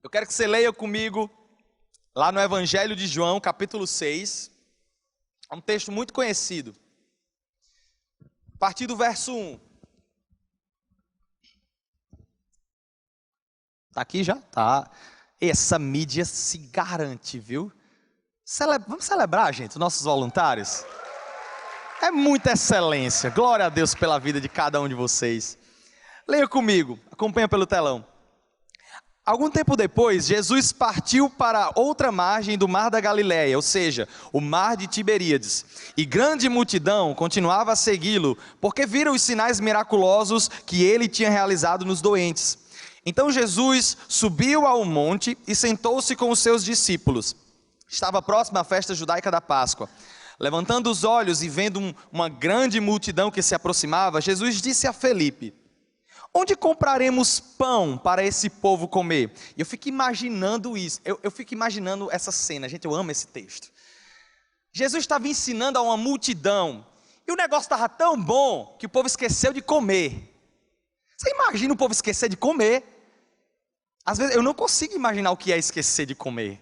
Eu quero que você leia comigo lá no Evangelho de João, capítulo 6. É um texto muito conhecido. A partir do verso 1. Tá aqui já? Tá. Essa mídia se garante, viu? Vamos celebrar, gente, os nossos voluntários? É muita excelência. Glória a Deus pela vida de cada um de vocês. Leia comigo, acompanha pelo telão. Algum tempo depois, Jesus partiu para outra margem do mar da Galileia, ou seja, o mar de Tiberíades. E grande multidão continuava a segui-lo, porque viram os sinais miraculosos que ele tinha realizado nos doentes. Então Jesus subiu ao monte e sentou-se com os seus discípulos. Estava próxima à festa judaica da Páscoa. Levantando os olhos e vendo uma grande multidão que se aproximava, Jesus disse a Felipe: onde compraremos pão para esse povo comer? E eu fico imaginando isso, eu fico imaginando essa cena, gente, eu amo esse texto. Jesus estava ensinando a uma multidão, e o negócio estava tão bom, que o povo esqueceu de comer. Você imagina o povo esquecer de comer? Às vezes eu não consigo imaginar o que é esquecer de comer.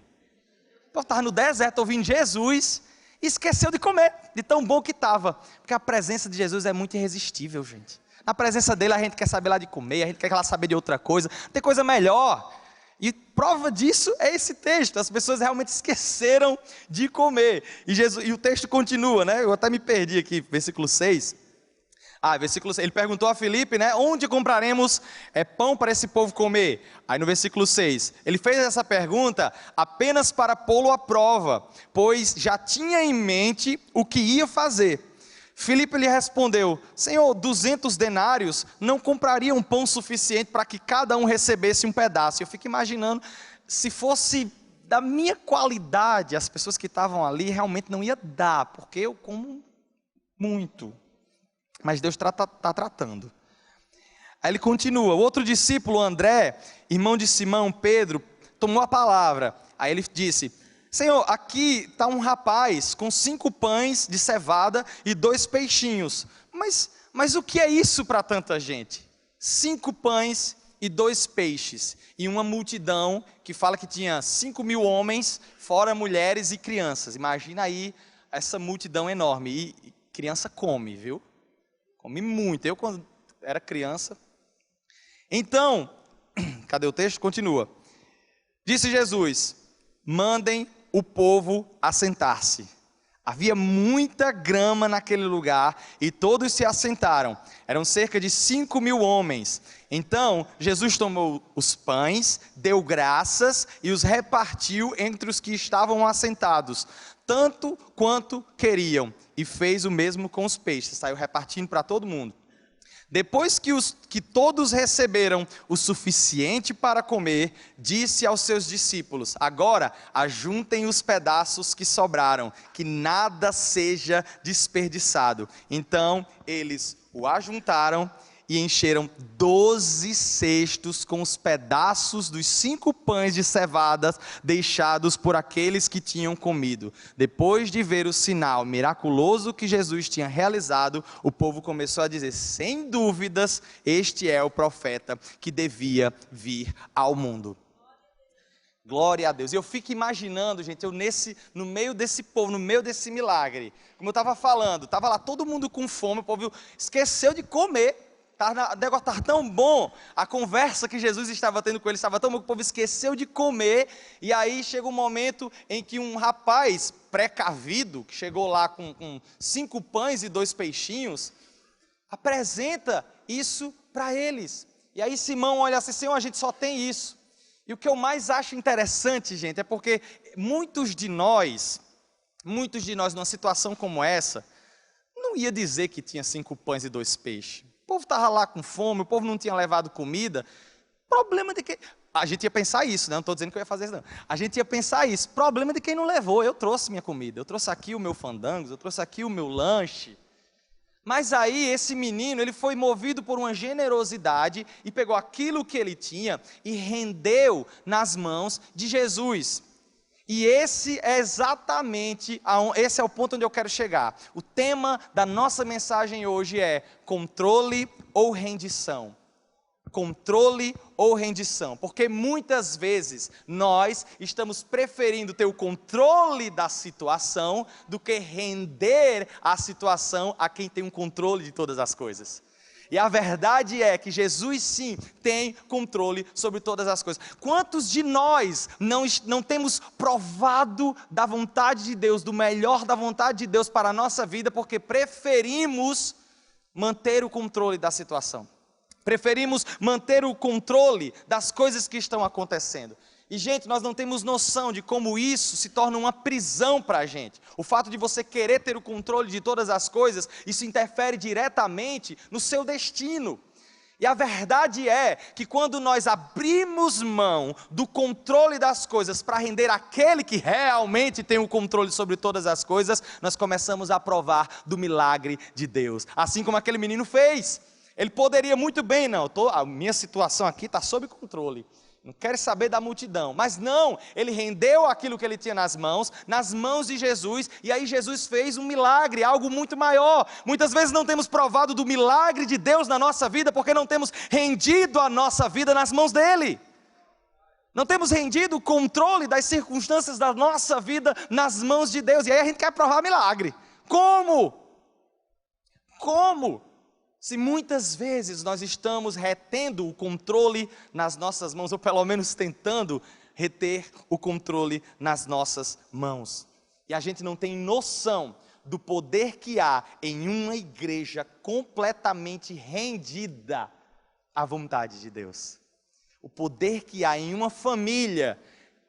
O povo estava no deserto ouvindo Jesus, e esqueceu de comer, de tão bom que estava. Porque a presença de Jesus é muito irresistível, gente. Na presença dele a gente quer saber lá de comer, a gente quer lá saber de outra coisa, tem coisa melhor. E prova disso é esse texto, as pessoas realmente esqueceram de comer. E o texto continua, né? Eu até me perdi aqui, versículo 6. Versículo 6, ele perguntou a Felipe, né? Onde compraremos pão para esse povo comer? Aí no versículo 6, ele fez essa pergunta apenas para pô-lo à prova, pois já tinha em mente o que ia fazer. Filipe lhe respondeu: Senhor, 200 denários não comprariam pão suficiente para que cada um recebesse um pedaço. Eu fico imaginando, se fosse da minha qualidade, as pessoas que estavam ali realmente não ia dar, porque eu como muito. Mas Deus está tratando. Aí ele continua, o outro discípulo, André, irmão de Simão, Pedro, tomou a palavra. Aí ele disse: Senhor, aqui está um rapaz com 5 pães de cevada e 2 peixinhos. Mas o que é isso para tanta gente? 5 pães e 2 peixes. E uma multidão que fala que tinha 5.000 homens, fora mulheres e crianças. Imagina aí essa multidão enorme. E criança come, viu? Come muito. Eu, quando era criança. Então, cadê o texto? Continua. Disse Jesus: mandem o povo assentar-se. Havia muita grama naquele lugar e todos se assentaram. Eram cerca de 5.000 homens. Então Jesus tomou os pães, deu graças e os repartiu entre os que estavam assentados, tanto quanto queriam. E fez o mesmo com os peixes, saiu repartindo para todo mundo. Depois que todos receberam o suficiente para comer, disse aos seus discípulos: agora ajuntem os pedaços que sobraram, que nada seja desperdiçado. Então eles o ajuntaram e encheram 12 cestos com os pedaços dos 5 pães de cevada deixados por aqueles que tinham comido. Depois de ver o sinal miraculoso que Jesus tinha realizado, o povo começou a dizer: sem dúvidas, este é o profeta que devia vir ao mundo. Glória a Deus. E eu fico imaginando, gente, no meio desse povo, no meio desse milagre, como eu estava falando, estava lá todo mundo com fome, o povo esqueceu de comer. O negócio estava tão bom, a conversa que Jesus estava tendo com ele estava tão bom que o povo esqueceu de comer. E aí chega um momento em que um rapaz precavido, que chegou lá com 5 pães e 2 peixinhos, apresenta isso para eles. E aí Simão olha assim: Senhor, a gente só tem isso. E o que eu mais acho interessante, gente, é porque muitos de nós, numa situação como essa, não ia dizer que tinha 5 pães e 2 peixes. O povo estava lá com fome, o povo não tinha levado comida. Problema de quem... A gente ia pensar isso, né? Não estou dizendo que eu ia fazer isso, não. A gente ia pensar isso. Problema de quem não levou. Eu trouxe minha comida, eu trouxe aqui o meu fandangos, eu trouxe aqui o meu lanche. Mas aí esse menino, ele foi movido por uma generosidade e pegou aquilo que ele tinha e rendeu nas mãos de Jesus. E esse é esse é o ponto onde eu quero chegar. O tema da nossa mensagem hoje é controle ou rendição. controle ou rendição, porque muitas vezes nós estamos preferindo ter o controle da situação do que render a situação a quem tem o controle de todas as coisas. E a verdade é que Jesus sim tem controle sobre todas as coisas. Quantos de nós não temos provado da vontade de Deus, do melhor da vontade de Deus para a nossa vida, porque preferimos manter o controle da situação? Preferimos manter o controle das coisas que estão acontecendo. E, gente, nós não temos noção de como isso se torna uma prisão para a gente. O fato de você querer ter o controle de todas as coisas, isso interfere diretamente no seu destino. E a verdade é que quando nós abrimos mão do controle das coisas para render aquele que realmente tem o controle sobre todas as coisas, nós começamos a provar do milagre de Deus. Assim como aquele menino fez. Ele poderia muito bem, a minha situação aqui está sob controle, não quero saber da multidão, mas não, ele rendeu aquilo que ele tinha nas mãos de Jesus, e aí Jesus fez um milagre, algo muito maior. Muitas vezes não temos provado do milagre de Deus na nossa vida, porque não temos rendido a nossa vida nas mãos dele, não temos rendido o controle das circunstâncias da nossa vida nas mãos de Deus, e aí a gente quer provar milagre. Como? Se muitas vezes nós estamos retendo o controle nas nossas mãos, ou pelo menos tentando reter o controle nas nossas mãos. E a gente não tem noção do poder que há em uma igreja completamente rendida à vontade de Deus. O poder que há em uma família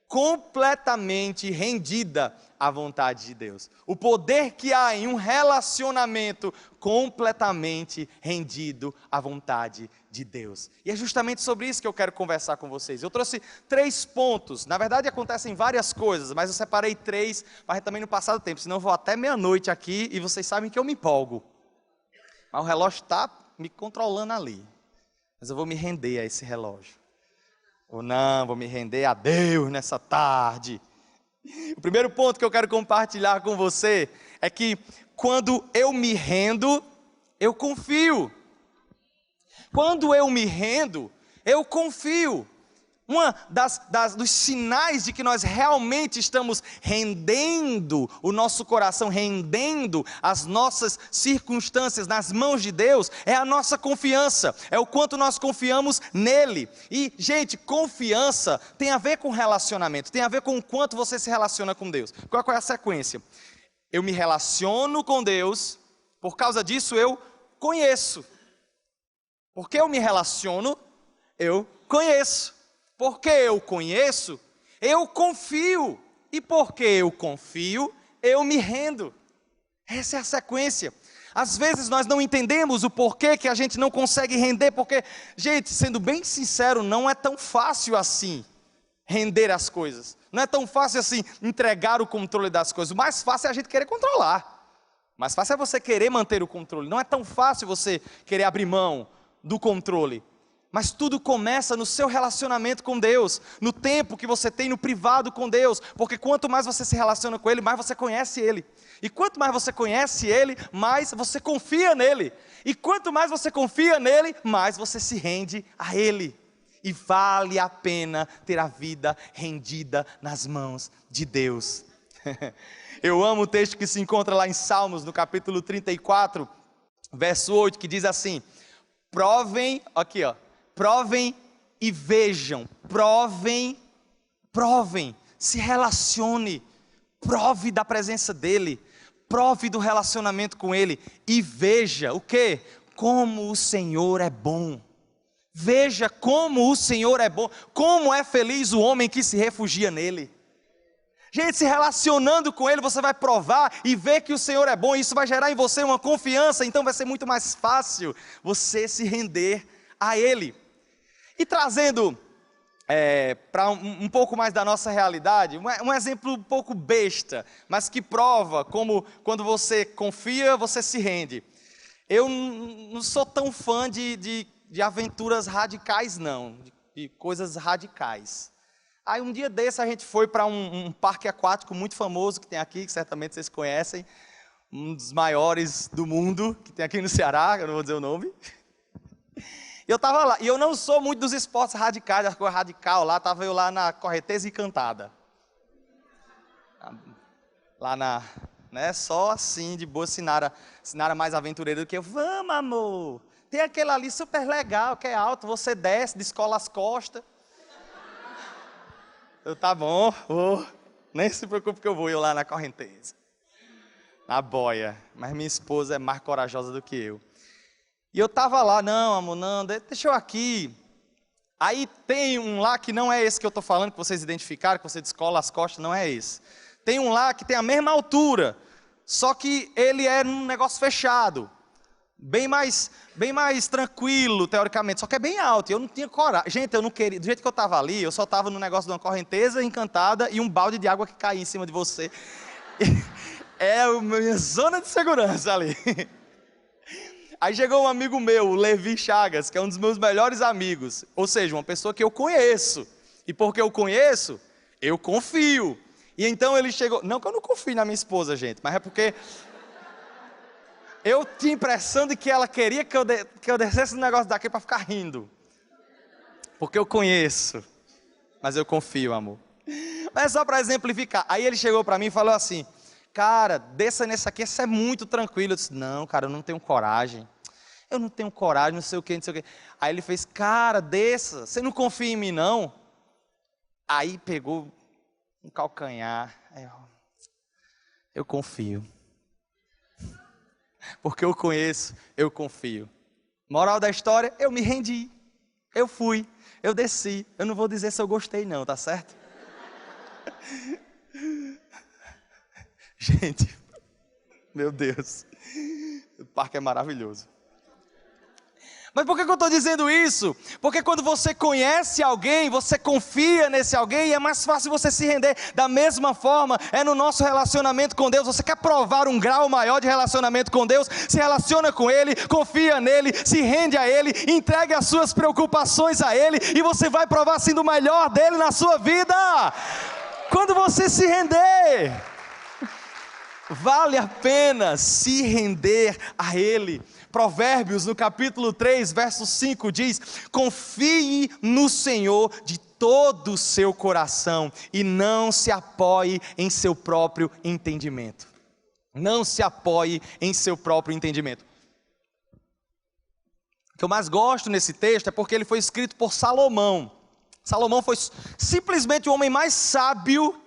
completamente rendida à vontade de Deus. O poder que há em um relacionamento completamente rendido à vontade de Deus. E é justamente sobre isso que eu quero conversar com vocês. Eu trouxe 3 pontos. Na verdade acontecem várias coisas, mas eu separei 3 para também não passar do tempo, senão eu vou até meia-noite aqui e vocês sabem que eu me empolgo. Mas o relógio está me controlando ali. Mas eu vou me render a esse relógio. Ou não, vou me render a Deus nessa tarde. O primeiro ponto que eu quero compartilhar com você é que quando eu me rendo, eu confio. Quando eu me rendo, eu confio. Uma dos sinais de que nós realmente estamos rendendo o nosso coração, rendendo as nossas circunstâncias nas mãos de Deus, é a nossa confiança, é o quanto nós confiamos nele. E, gente, confiança tem a ver com relacionamento, tem a ver com o quanto você se relaciona com Deus. Qual é a sequência? Eu me relaciono com Deus, por causa disso eu conheço. Porque eu me relaciono, eu conheço. Porque eu conheço, eu confio. E porque eu confio, eu me rendo. Essa é a sequência. Às vezes nós não entendemos o porquê que a gente não consegue render, porque, gente, sendo bem sincero, não é tão fácil assim render as coisas. Não é tão fácil assim entregar o controle das coisas. O mais fácil é a gente querer controlar. O mais fácil é você querer manter o controle. Não é tão fácil você querer abrir mão do controle. Mas tudo começa no seu relacionamento com Deus, no tempo que você tem no privado com Deus, porque quanto mais você se relaciona com Ele, mais você conhece Ele. E quanto mais você conhece Ele, mais você confia nele. E quanto mais você confia nele, mais você se rende a Ele. E vale a pena ter a vida rendida nas mãos de Deus. Eu amo o texto que se encontra lá em Salmos, no capítulo 34, verso 8, que diz assim: provem, aqui ó, provem e vejam, provem, se relacione, prove da presença dEle, prove do relacionamento com Ele, e veja o quê? Como o Senhor é bom. Veja como o Senhor é bom, como é feliz o homem que se refugia nele. Gente, se relacionando com Ele, você vai provar e ver que o Senhor é bom, e isso vai gerar em você uma confiança, então vai ser muito mais fácil você se render a Ele. E trazendo para um pouco mais da nossa realidade, um exemplo um pouco besta, mas que prova como quando você confia, você se rende. Eu não sou tão fã de aventuras radicais não, de coisas radicais. Aí um dia desse a gente foi para um parque aquático muito famoso que tem aqui, que certamente vocês conhecem, um dos maiores do mundo, que tem aqui no Ceará, eu não vou dizer o nome. E eu tava lá, e eu não sou muito dos esportes radicais, das coisas radical lá, tava eu lá na correnteza encantada. Lá na, né, só assim, de boa, Sinara mais aventureira do que eu. Vamos, amor, tem aquele ali super legal, que é alto, você desce, descola as costas. Eu, tá bom, vou, nem se preocupe que eu vou lá na correnteza. Na boia, mas minha esposa é mais corajosa do que eu. E eu tava lá, não, amor, não, deixa eu aqui. Aí tem um lá que não é esse que eu tô falando, que vocês identificaram, que você descola as costas, não é esse. Tem um lá que tem a mesma altura, só que ele é num negócio fechado, bem mais tranquilo, teoricamente, só que é bem alto, e eu não tinha coragem. Gente, eu não queria, do jeito que eu estava ali, eu só estava no negócio de uma correnteza encantada e um balde de água que caía em cima de você. É a minha zona de segurança ali. Aí chegou um amigo meu, o Levi Chagas, que é um dos meus melhores amigos, ou seja, uma pessoa que eu conheço, e porque eu conheço, eu confio. E então ele chegou, não que eu não confie na minha esposa, gente, mas é porque eu tinha a impressão de que ela queria que eu descesse um negócio daqui para ficar rindo. Porque eu conheço, mas eu confio, amor. Mas é só para exemplificar. Aí ele chegou para mim e falou assim, cara, desça nesse aqui, isso é muito tranquilo. Eu disse, não, cara, eu não tenho coragem. Eu não tenho coragem, não sei o que, não sei o que. Aí ele fez, cara, desça, você não confia em mim, não? Aí pegou um calcanhar, eu confio, porque eu conheço, eu confio. Moral da história, eu me rendi, eu fui, eu desci, eu não vou dizer se eu gostei não, tá certo? Gente, meu Deus, o parque é maravilhoso. Mas por que eu estou dizendo isso? Porque quando você conhece alguém, você confia nesse alguém, e é mais fácil você se render. Da mesma forma, é no nosso relacionamento com Deus. Você quer provar um grau maior de relacionamento com Deus? Se relaciona com Ele, confia nele, se rende a Ele, entregue as suas preocupações a Ele, e você vai provar sendo o melhor dele na sua vida. Quando você se render, vale a pena se render a Ele. Provérbios, no capítulo 3, verso 5, diz, confie no Senhor de todo o seu coração, e não se apoie em seu próprio entendimento. Não se apoie em seu próprio entendimento. O que eu mais gosto nesse texto é porque ele foi escrito por Salomão. Salomão foi simplesmente o homem mais sábio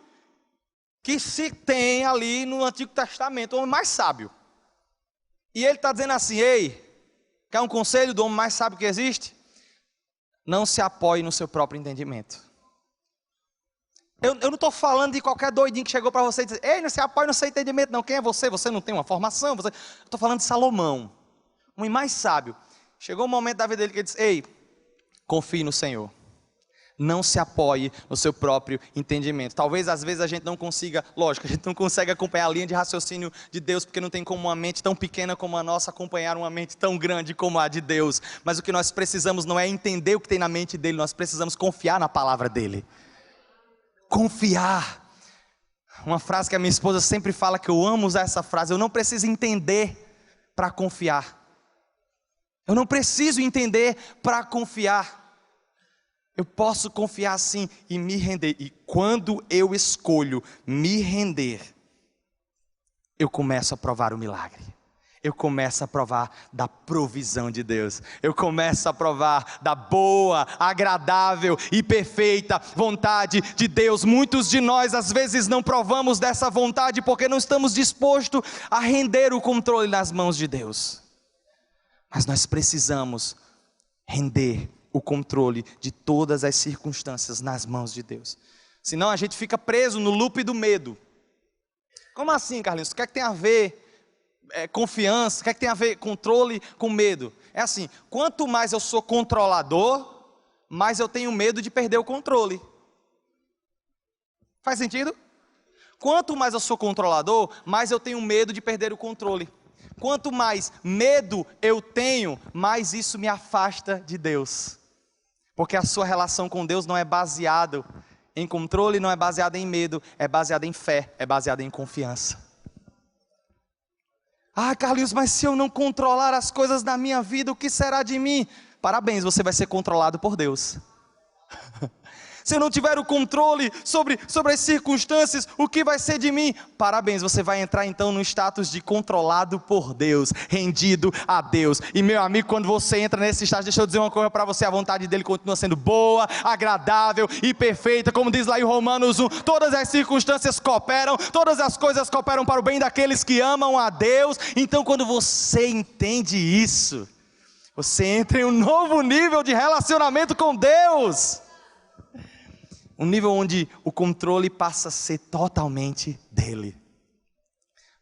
que se tem ali no Antigo Testamento, o homem mais sábio. E ele está dizendo assim, ei, quer um conselho do homem mais sábio que existe? Não se apoie no seu próprio entendimento. Eu não estou falando de qualquer doidinho que chegou para você e disse, ei, não se apoie no seu entendimento não, quem é você? Você não tem uma formação? Eu estou falando de Salomão, o homem mais sábio. Chegou um momento da vida dele que ele disse, ei, confie no Senhor. Não se apoie no seu próprio entendimento. Talvez às vezes a gente não consiga, lógico, a gente não consegue acompanhar a linha de raciocínio de Deus, porque não tem como uma mente tão pequena como a nossa acompanhar uma mente tão grande como a de Deus. Mas o que nós precisamos não é entender o que tem na mente dele, nós precisamos confiar na palavra dele. Confiar. Uma frase que a minha esposa sempre fala, que eu amo usar essa frase, eu não preciso entender para confiar. Eu não preciso entender para confiar. Eu posso confiar sim e me render. E quando eu escolho me render, eu começo a provar o milagre. Eu começo a provar da provisão de Deus. Eu começo a provar da boa, agradável e perfeita vontade de Deus. Muitos de nós às vezes não provamos dessa vontade porque não estamos dispostos a render o controle nas mãos de Deus. Mas nós precisamos render o controle de todas as circunstâncias nas mãos de Deus. Senão a gente fica preso no loop do medo. Como assim, Carlinhos? O que é que tem a ver confiança? O que é que tem a ver controle com medo? É assim, quanto mais eu sou controlador, mais eu tenho medo de perder o controle. Faz sentido? Quanto mais eu sou controlador, mais eu tenho medo de perder o controle. Quanto mais medo eu tenho, mais isso me afasta de Deus. Porque a sua relação com Deus não é baseada em controle, não é baseada em medo, é baseada em fé, é baseada em confiança. Ah, Carlinhos, mas se eu não controlar as coisas da minha vida, o que será de mim? parabéns, você vai ser controlado por Deus. Se eu não tiver o controle sobre as circunstâncias, o que vai ser de mim? Parabéns, você vai entrar então no status de controlado por Deus, rendido a Deus. E meu amigo, quando você entra nesse estágio, deixa eu dizer uma coisa para você, a vontade dele continua sendo boa, agradável e perfeita. Como diz lá em Romanos 1, todas as circunstâncias cooperam, todas as coisas cooperam para o bem daqueles que amam a Deus. Então quando você entende isso, você entra em um novo nível de relacionamento com Deus. Um nível onde o controle passa a ser totalmente dele.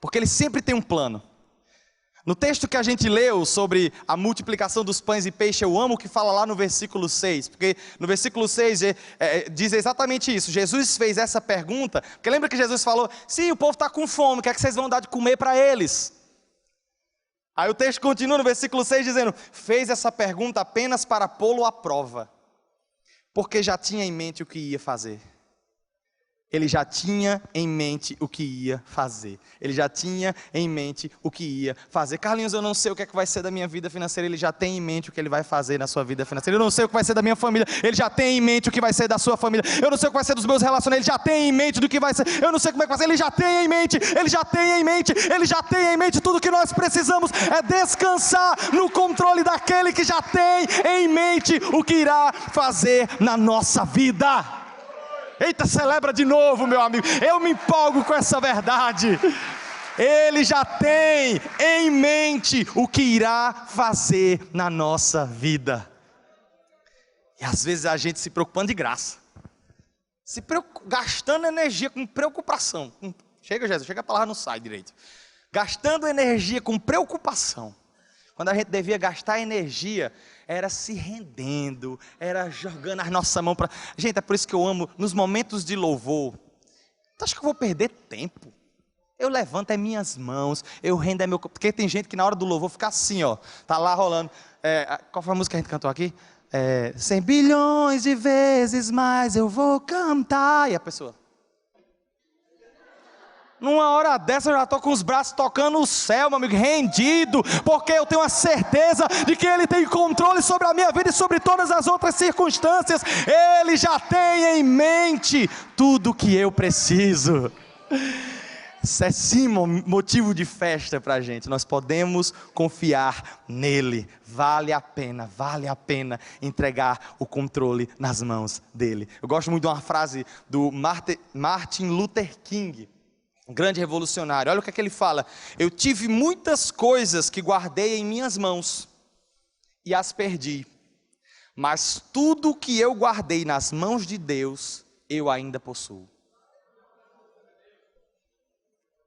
Porque ele sempre tem um plano. No texto que a gente leu sobre a multiplicação dos pães e peixes, eu amo o que fala lá no versículo 6. Porque no versículo 6 diz exatamente isso. Jesus fez essa pergunta. Porque lembra que Jesus falou, sim, o povo está com fome, o que é que vocês vão dar de comer para eles? Aí o texto continua no versículo 6 dizendo, fez essa pergunta apenas para pô-lo à prova. Porque já tinha em mente o que ia fazer. Ele já tinha em mente o que ia fazer. Ele já tinha em mente o que ia fazer. Carlinhos, eu não sei o que é que vai ser da minha vida financeira. Ele já tem em mente o que ele vai fazer na sua vida financeira. Eu não sei o que vai ser da minha família. Ele já tem em mente o que vai ser da sua família. Eu não sei o que vai ser dos meus relacionamentos. Ele já tem em mente do que vai ser. Eu não sei como é que vai ser. Ele já tem em mente. Ele já tem em mente. Ele já tem em mente. Tudo que nós precisamos é descansar no controle daquele que já tem em mente o que irá fazer na nossa vida. Eita, celebra de novo, meu amigo. Eu me empolgo com essa verdade. Ele já tem em mente o que irá fazer na nossa vida. E às vezes a gente se preocupando de graça. Gastando energia com preocupação. Chega, Jesus, chega a palavra não sai direito. Gastando energia com preocupação. Quando a gente devia gastar energia, era se rendendo, era jogando a nossa mão para... Gente, é por isso que eu amo, nos momentos de louvor, tu acha que eu vou perder tempo? Eu levanto as minhas mãos, eu rendo meu corpo, porque tem gente que na hora do louvor fica assim, ó, tá lá rolando. Qual foi a música que a gente cantou aqui? 100 bilhões de vezes mais eu vou cantar. E a pessoa... Numa hora dessa eu já estou com os braços tocando o céu, meu amigo, rendido, porque eu tenho a certeza de que Ele tem controle sobre a minha vida e sobre todas as outras circunstâncias. Ele já tem em mente tudo o que eu preciso. Isso é sim motivo de festa para a gente. Nós podemos confiar nele. Vale a pena entregar o controle nas mãos dele. Eu gosto muito de uma frase do Martin Luther King, um grande revolucionário. Olha o que é que ele fala. Eu tive muitas coisas que guardei em minhas mãos e as perdi. Mas tudo que eu guardei nas mãos de Deus, eu ainda possuo.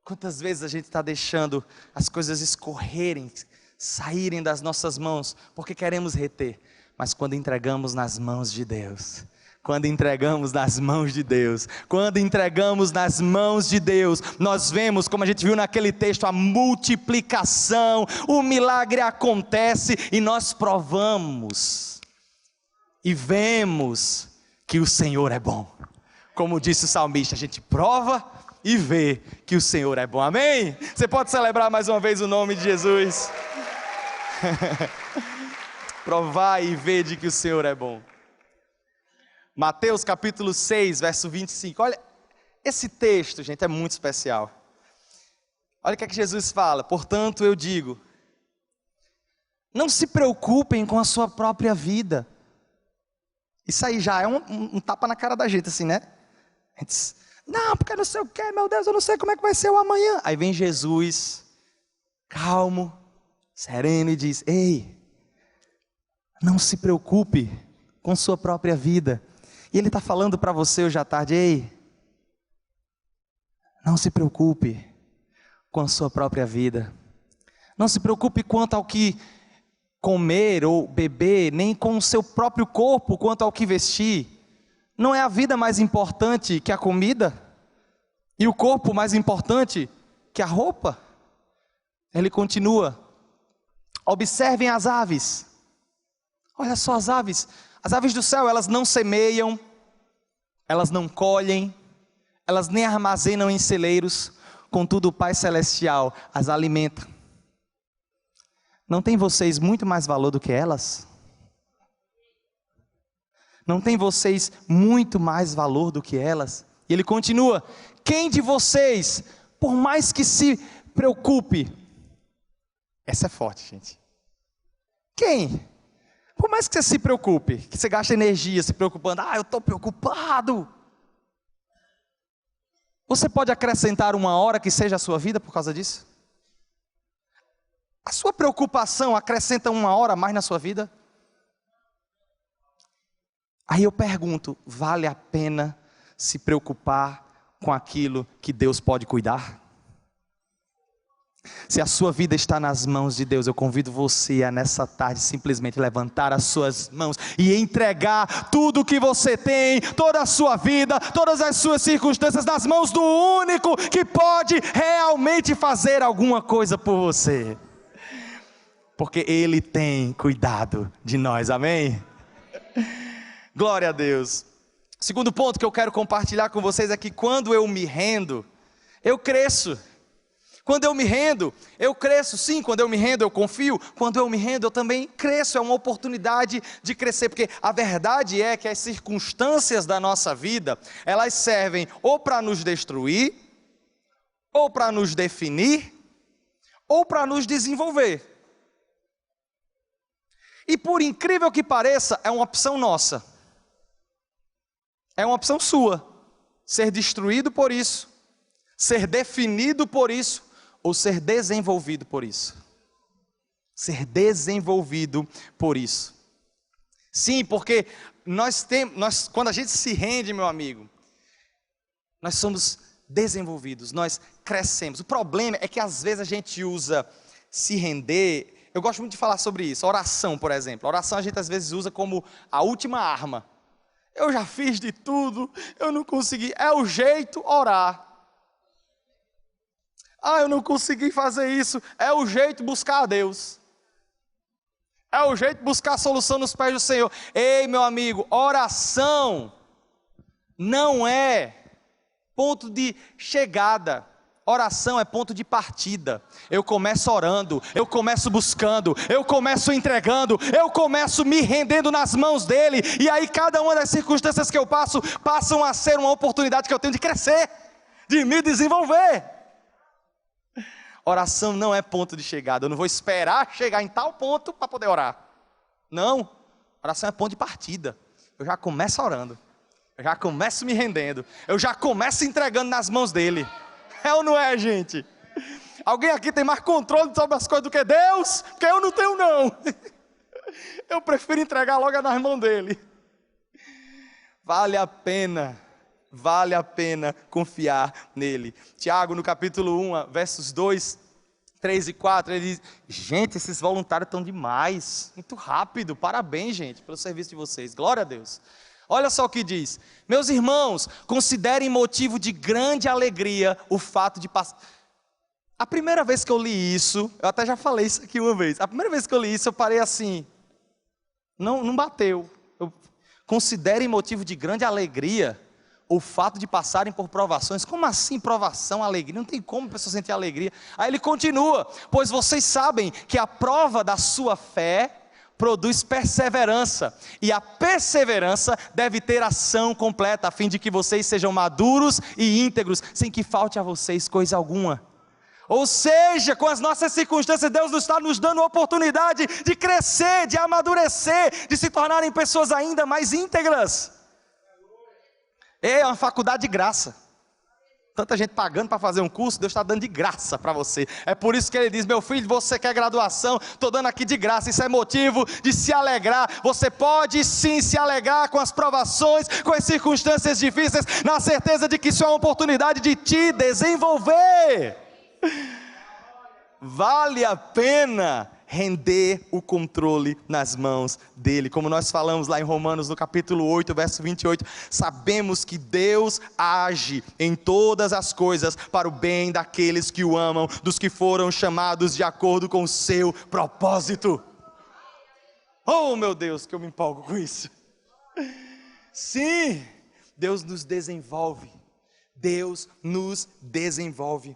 Quantas vezes a gente está deixando as coisas escorrerem, saírem das nossas mãos, porque queremos reter. Mas quando entregamos nas mãos de Deus... Quando entregamos nas mãos de Deus, nós vemos, como a gente viu naquele texto, a multiplicação, o milagre acontece e nós provamos e vemos que o Senhor é bom. Como disse o salmista, a gente prova e vê que o Senhor é bom, amém? Você pode celebrar mais uma vez o nome de Jesus? Provar e ver de que o Senhor é bom. Mateus capítulo 6, verso 25. Olha, esse texto, gente, é muito especial. Olha o que é que Jesus fala. Portanto, eu digo, não se preocupem com a sua própria vida. Isso aí já é um tapa na cara da gente, assim, né? A gente diz, não, porque não sei o que, meu Deus, eu não sei como é que vai ser o amanhã. Aí vem Jesus, calmo, sereno, e diz, ei, não se preocupe com sua própria vida. E Ele está falando para você hoje à tarde, ei, não se preocupe com a sua própria vida. Não se preocupe quanto ao que comer ou beber, nem com o seu próprio corpo quanto ao que vestir. Não é a vida mais importante que a comida? E o corpo mais importante que a roupa? Ele continua, observem as aves. Olha só as aves. As aves do céu, elas não semeiam, elas não colhem, elas nem armazenam em celeiros, contudo o Pai Celestial as alimenta. Não tem vocês muito mais valor do que elas? Não têm vocês muito mais valor do que elas? E ele continua: quem de vocês, por mais que se preocupe, essa é forte, gente. Quem? Por mais que você se preocupe, que você gaste energia se preocupando, eu estou preocupado. Você pode acrescentar uma hora que seja a sua vida por causa disso? A sua preocupação acrescenta uma hora a mais na sua vida? Aí eu pergunto, vale a pena se preocupar com aquilo que Deus pode cuidar? Se a sua vida está nas mãos de Deus, eu convido você a nessa tarde simplesmente levantar as suas mãos e entregar tudo o que você tem, toda a sua vida, todas as suas circunstâncias nas mãos do único que pode realmente fazer alguma coisa por você. Porque Ele tem cuidado de nós, amém? Glória a Deus. Segundo ponto que eu quero compartilhar com vocês é que quando eu me rendo, eu cresço. Quando eu me rendo, eu cresço. Sim, quando eu me rendo, eu confio. Quando eu me rendo, eu também cresço. É uma oportunidade de crescer. Porque a verdade é que as circunstâncias da nossa vida, elas servem ou para nos destruir, ou para nos definir, ou para nos desenvolver. E por incrível que pareça, é uma opção nossa. É uma opção sua. Ser destruído por isso, ser definido por isso, ou ser desenvolvido por isso. Ser desenvolvido por isso. Sim, porque quando a gente se rende, meu amigo, nós somos desenvolvidos, nós crescemos. O problema é que às vezes a gente usa se render. Eu gosto muito de falar sobre isso. Oração, por exemplo. Oração a gente às vezes usa como a última arma. Eu já fiz de tudo, eu não consegui. É o jeito orar. Eu não consegui fazer isso. É o jeito buscar a Deus. É o jeito buscar a solução nos pés do Senhor. Ei, meu amigo, oração não é ponto de chegada. Oração é ponto de partida. Eu começo orando, eu começo buscando, eu começo entregando, eu começo me rendendo nas mãos dEle. E aí cada uma das circunstâncias que eu passo, passam a ser uma oportunidade que eu tenho de crescer, de me desenvolver. Oração não é ponto de chegada. Eu não vou esperar chegar em tal ponto para poder orar. Não, oração é ponto de partida. Eu já começo orando, eu já começo me rendendo, eu já começo entregando nas mãos dEle. É ou não é, gente? Alguém aqui tem mais controle sobre as coisas do que Deus? Porque eu não tenho, não. Eu prefiro entregar logo nas mãos dEle. Vale a pena confiar nele. Tiago, no capítulo 1, versos 2, 3 e 4, ele diz: gente, esses voluntários estão demais, muito rápido, parabéns, gente, pelo serviço de vocês, glória a Deus. Olha só o que diz: meus irmãos, considerem motivo de grande alegria o fato de passar. A primeira vez que eu li isso, eu até já falei isso aqui uma vez, a primeira vez que eu li isso eu parei assim, não bateu. Considerem motivo de grande alegria o fato de passarem por provações. Como assim provação, alegria? Não tem como a pessoa sentir alegria. Aí ele continua: pois vocês sabem que a prova da sua fé produz perseverança, e a perseverança deve ter ação completa, a fim de que vocês sejam maduros e íntegros, sem que falte a vocês coisa alguma. Ou seja, com as nossas circunstâncias, Deus está nos dando a oportunidade de crescer, de amadurecer, de se tornarem pessoas ainda mais íntegras. É uma faculdade de graça. Tanta gente pagando para fazer um curso, Deus está dando de graça para você. É por isso que Ele diz: meu filho, você quer graduação? Estou dando aqui de graça. Isso é motivo de se alegrar. Você pode sim se alegrar com as provações, com as circunstâncias difíceis, na certeza de que isso é uma oportunidade de te desenvolver. Vale a pena render o controle nas mãos dEle. Como nós falamos lá em Romanos, no capítulo 8, verso 28, sabemos que Deus age em todas as coisas para o bem daqueles que o amam, dos que foram chamados de acordo com o seu propósito. Oh, meu Deus, que eu me empolgo com isso. Sim, Deus nos desenvolve. Deus nos desenvolve.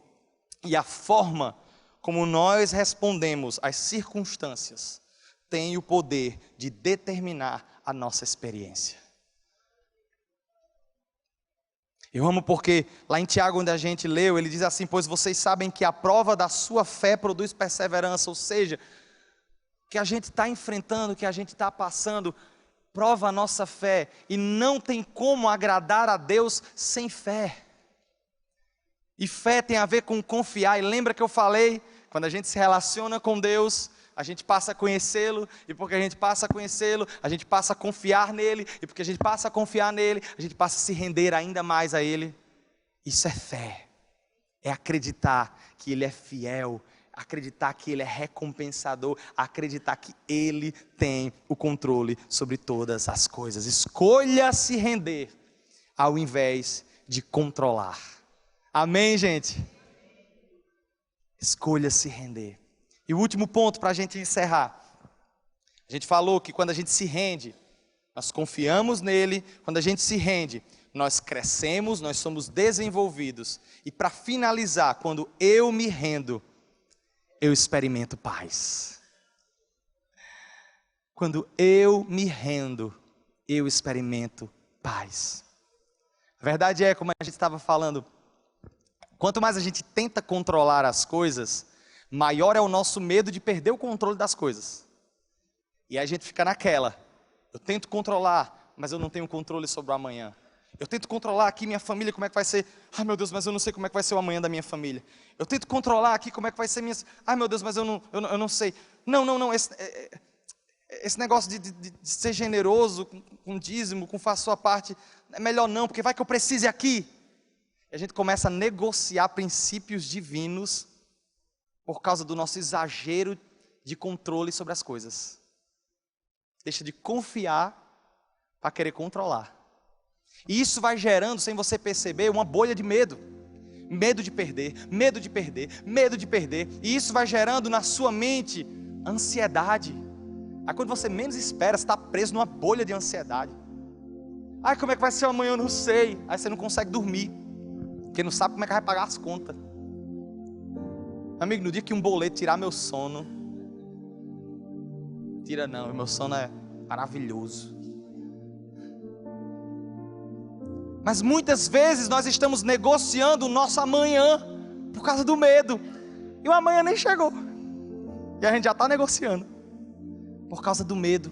E a forma como nós respondemos às circunstâncias tem o poder de determinar a nossa experiência. Eu amo porque lá em Tiago, onde a gente leu, ele diz assim: pois vocês sabem que a prova da sua fé produz perseverança, ou seja, que a gente está enfrentando, que a gente está passando, prova a nossa fé, e não tem como agradar a Deus sem fé. E fé tem a ver com confiar, e lembra que eu falei, quando a gente se relaciona com Deus, a gente passa a conhecê-lo, e porque a gente passa a conhecê-lo, a gente passa a confiar nele, e porque a gente passa a confiar nele, a gente passa a se render ainda mais a ele. Isso é fé, é acreditar que ele é fiel, acreditar que ele é recompensador, acreditar que ele tem o controle sobre todas as coisas. Escolha se render, ao invés de controlar. Amém, gente? Escolha se render. E o último ponto para a gente encerrar. A gente falou que quando a gente se rende, nós confiamos nele. Quando a gente se rende, nós crescemos, nós somos desenvolvidos. E para finalizar, quando eu me rendo, eu experimento paz. Quando eu me rendo, eu experimento paz. A verdade é, como a gente estava falando, quanto mais a gente tenta controlar as coisas, maior é o nosso medo de perder o controle das coisas. E aí a gente fica naquela: eu tento controlar, mas eu não tenho controle sobre o amanhã. Eu tento controlar aqui minha família, como é que vai ser? Ai meu Deus, mas eu não sei como é que vai ser o amanhã da minha família. Eu tento controlar aqui como é que vai ser minha... Ai meu Deus, mas eu não sei. Não, esse negócio de ser generoso com dízimo, com faça sua parte, é melhor não, porque vai que eu precise aqui. E a gente começa a negociar princípios divinos por causa do nosso exagero de controle sobre as coisas. Deixa de confiar para querer controlar. E isso vai gerando, sem você perceber, uma bolha de medo. Medo de perder, medo de perder, medo de perder. E isso vai gerando na sua mente ansiedade. Aí quando você menos espera, você está preso numa bolha de ansiedade. Ai, como é que vai ser amanhã? Eu não sei. Aí você não consegue dormir, porque não sabe como é que vai pagar as contas. Amigo, no dia que um boleto tirar meu sono, tira não, meu sono é maravilhoso. Mas muitas vezes nós estamos negociando o nosso amanhã por causa do medo. E o amanhã nem chegou. E a gente já está negociando por causa do medo.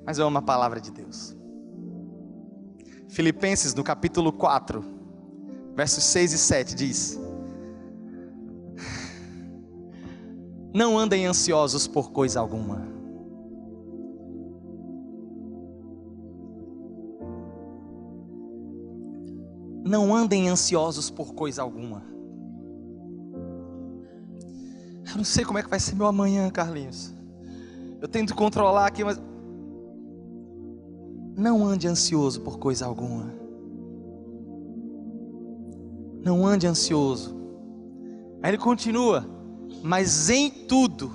Mas eu amo a palavra de Deus. Filipenses, no capítulo 4, versos 6 e 7 diz: não andem ansiosos por coisa alguma. Não andem ansiosos por coisa alguma. Eu não sei como é que vai ser meu amanhã, Carlinhos. Eu tento controlar aqui, mas... não ande ansioso por coisa alguma. Não ande ansioso. Aí ele continua: mas em tudo,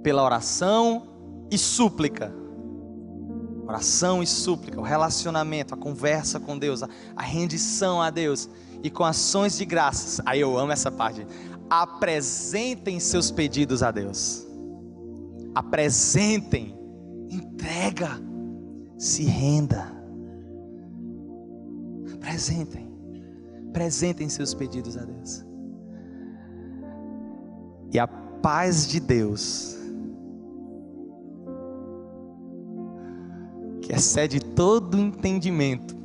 pela oração e súplica. Oração e súplica, o relacionamento, a conversa com Deus, a rendição a Deus, e com ações de graças. Aí eu amo essa parte. Apresentem seus pedidos a Deus. Apresentem, entrega, se renda. Apresentem seus pedidos a Deus. E a paz de Deus, que excede todo entendimento,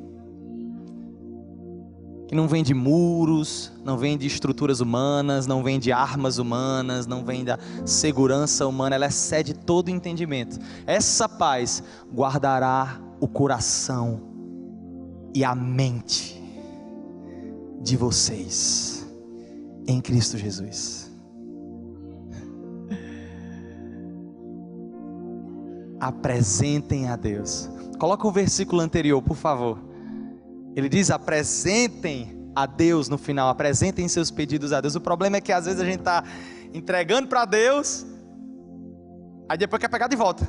que não vem de muros, não vem de estruturas humanas, não vem de armas humanas, não vem da segurança humana, ela excede todo entendimento. Essa paz guardará o coração e a mente de vocês em Cristo Jesus. Apresentem a Deus. Coloca o versículo anterior, por favor. Ele diz: apresentem a Deus no final. Apresentem seus pedidos a Deus. O problema é que às vezes a gente está entregando para Deus, aí depois quer pegar de volta.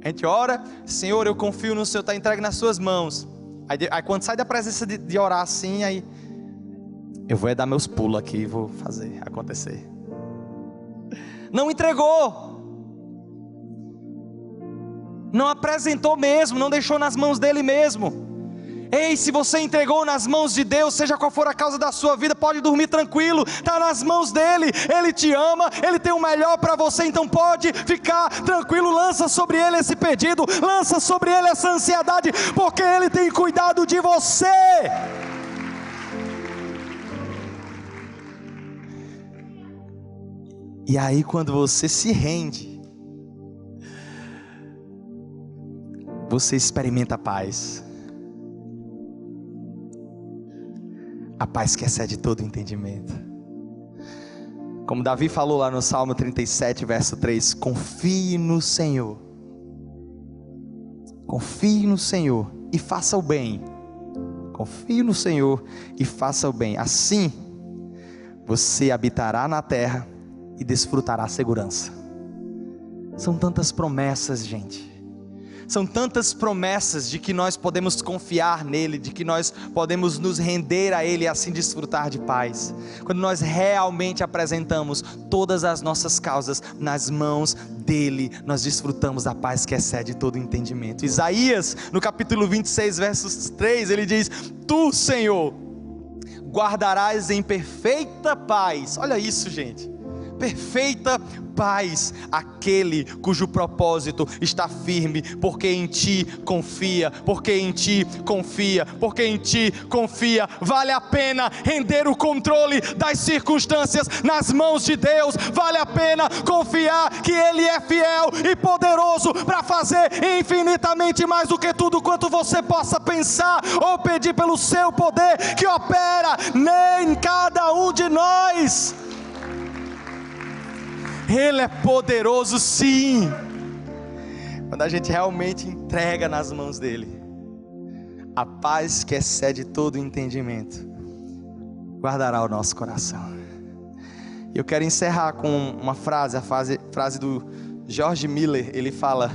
A gente ora: Senhor, eu confio no Senhor, está entregue nas suas mãos. Aí quando sai da presença de orar assim, aí eu vou dar meus pulos aqui e vou fazer acontecer. Não entregou. não apresentou mesmo, não deixou nas mãos dele mesmo. Ei, se você entregou nas mãos de Deus, seja qual for a causa da sua vida, pode dormir tranquilo, está nas mãos dele, ele te ama, ele tem o melhor para você, então pode ficar tranquilo, lança sobre ele esse pedido, lança sobre ele essa ansiedade, porque ele tem cuidado de você. E aí quando você se rende, você experimenta a paz. A paz que excede todo entendimento. Como Davi falou lá no Salmo 37, verso 3, confie no Senhor. Confie no Senhor e faça o bem. Confie no Senhor e faça o bem. Assim, você habitará na terra e desfrutará a segurança. São tantas promessas, gente. São tantas promessas de que nós podemos confiar nele, de que nós podemos nos render a ele e assim desfrutar de paz. Quando nós realmente apresentamos todas as nossas causas nas mãos dele, nós desfrutamos da paz que excede todo entendimento. Isaías, no capítulo 26, versos 3, ele diz: Tu, Senhor, guardarás em perfeita paz. Olha isso, gente. Perfeita paz aquele cujo propósito está firme, porque em ti confia, porque em ti confia, porque em ti confia. Vale a pena render o controle das circunstâncias nas mãos de Deus, vale a pena confiar que ele é fiel e poderoso para fazer infinitamente mais do que tudo quanto você possa pensar ou pedir, pelo seu poder que opera em cada um de nós. Ele é poderoso, sim. Quando a gente realmente entrega nas mãos dele, a paz que excede todo entendimento guardará o nosso coração. E eu quero encerrar com uma frase, a frase do George Miller. Ele fala: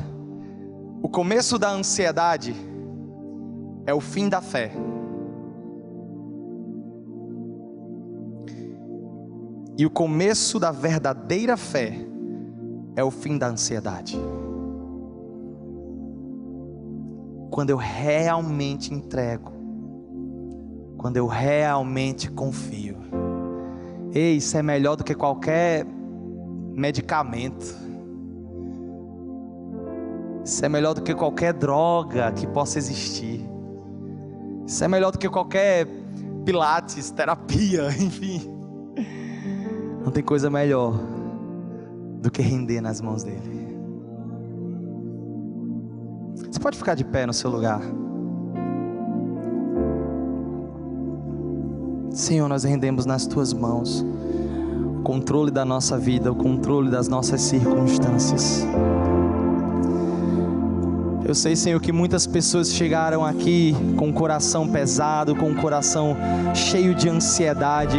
o começo da ansiedade é o fim da fé. E o começo da verdadeira fé é o fim da ansiedade. Quando eu realmente entrego, quando eu realmente confio. Ei, isso é melhor do que qualquer medicamento. Isso é melhor do que qualquer droga que possa existir. Isso é melhor do que qualquer pilates, terapia, enfim. Não tem coisa melhor do que render nas mãos dele. Você pode ficar de pé no seu lugar. Senhor, nós rendemos nas tuas mãos o controle da nossa vida, o controle das nossas circunstâncias. Eu sei, Senhor, que muitas pessoas chegaram aqui com o coração pesado, com o coração cheio de ansiedade,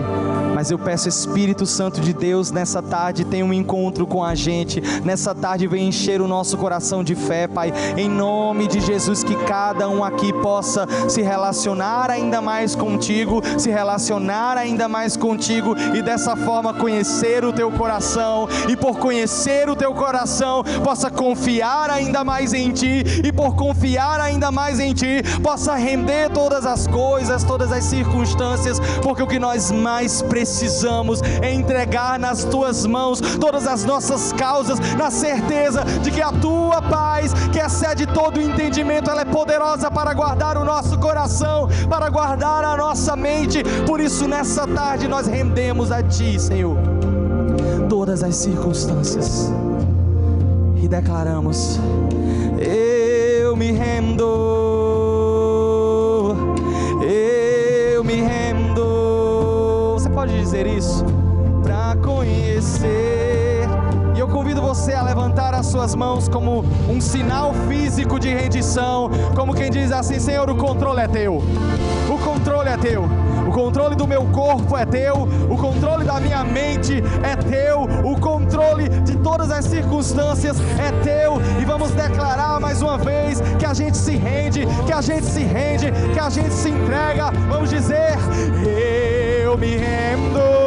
mas eu peço, Espírito Santo de Deus, nessa tarde tenha um encontro com a gente, nessa tarde vem encher o nosso coração de fé, Pai, em nome de Jesus, que cada um aqui possa se relacionar ainda mais contigo, se relacionar ainda mais contigo, e dessa forma conhecer o teu coração, e por conhecer o teu coração, possa confiar ainda mais em ti, e por confiar ainda mais em ti, possa render todas as coisas, todas as circunstâncias, porque o que nós mais precisamos é entregar nas tuas mãos todas as nossas causas, na certeza de que a tua paz, que excede todo o entendimento, ela é poderosa para guardar o nosso coração, para guardar a nossa mente. Por isso nessa tarde nós rendemos a ti, Senhor, todas as circunstâncias, e declaramos: eu me rendo, eu me rendo. Você pode dizer isso? Para conhecer. E eu convido você a levantar as suas mãos como um sinal físico de rendição, como quem diz assim: Senhor, o controle é teu, o controle é teu, o controle do meu corpo é teu, o controle da minha mente é teu, o controle de todas as circunstâncias é teu. E vamos declarar mais uma vez que a gente se rende, que a gente se rende, que a gente se entrega. Vamos dizer: eu me rendo.